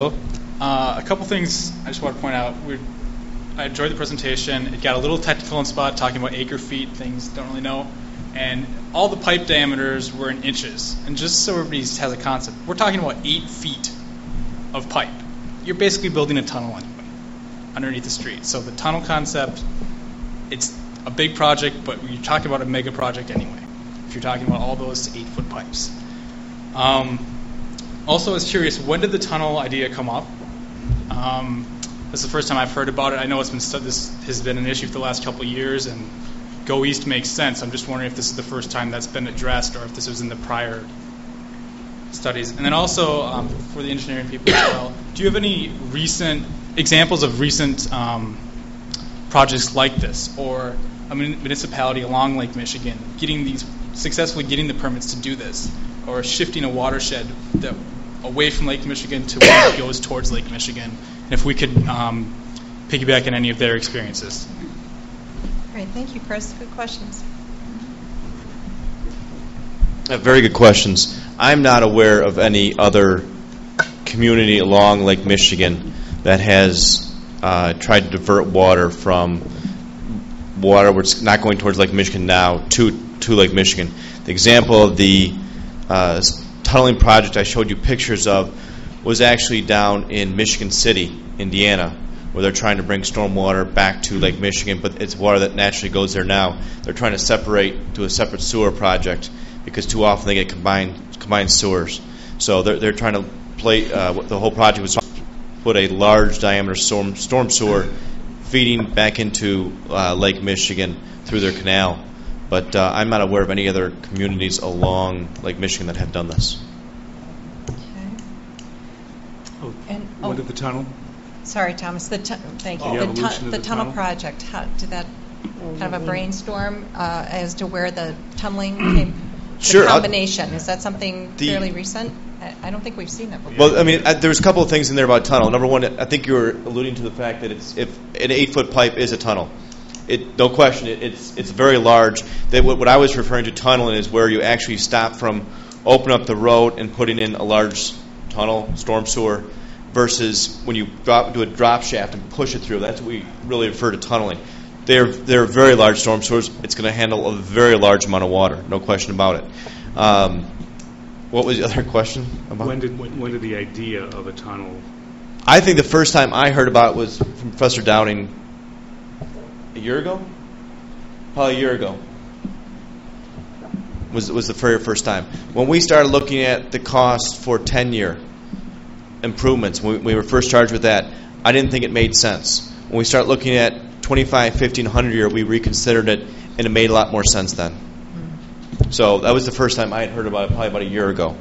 A couple things I just want to point out. I enjoyed the presentation. It got a little technical in spot, talking about acre feet, things don't really know. And all the pipe diameters were in inches. And just so everybody has a concept, we're talking about 8 feet of pipe. You're basically building a tunnel anyway, underneath the street. So the tunnel concept, it's a big project, but you're talking about a mega project anyway, if you're talking about all those 8-foot pipes. Also, I was curious, when did the tunnel idea come up? This is the first time I've heard about it. I know this has been an issue for the last couple of years, and Go East makes sense. I'm just wondering if this is the first time that's been addressed, or if this was in the prior studies. And then also, for the engineering people as well, do you have any recent examples of recent projects like this, or a municipality along Lake Michigan successfully getting the permits to do this, or shifting a watershed away from Lake Michigan to where it goes towards Lake Michigan, and if we could piggyback on any of their experiences. Great, thank you, Chris. Good questions. Very good questions. I'm not aware of any other community along Lake Michigan that has tried to divert water from water which is not going towards Lake Michigan now to Lake Michigan. The example of the tunneling project I showed you pictures of was actually down in Michigan City, Indiana, where they're trying to bring storm water back to Lake Michigan, but it's water that naturally goes there now. They're trying to separate to a separate sewer project because too often they get combined sewers. So they're trying to the whole project was put a large diameter storm sewer feeding back into Lake Michigan through their canal. But I'm not aware of any other communities along Lake Michigan that have done this. Okay. When did the tunnel? Sorry, Thomas. Thank you. The tunnel project. How did that kind of a brainstorm as to where the tunneling came? Sure. The combination, is that something fairly recent? I don't think we've seen that before. Well, I mean, there's a couple of things in there about tunnel. Number one, I think you were alluding to the fact that if an 8-foot pipe is a tunnel. No question, it's very large. What I was referring to tunneling is where you actually stop from open up the road and putting in a large tunnel, storm sewer, versus when you do a drop shaft and push it through. That's what we really refer to tunneling. They're very large storm sewers. It's going to handle a very large amount of water, no question about it. What was the other question about? When did the idea of a tunnel? I think the first time I heard about it was from Professor Dowding a year ago? Probably a year ago was the very first time. When we started looking at the cost for 10-year improvements, when we were first charged with that, I didn't think it made sense. When we started looking at 25, 15, 100-year, we reconsidered it, and it made a lot more sense then. So that was the first time I had heard about it, probably about a year ago.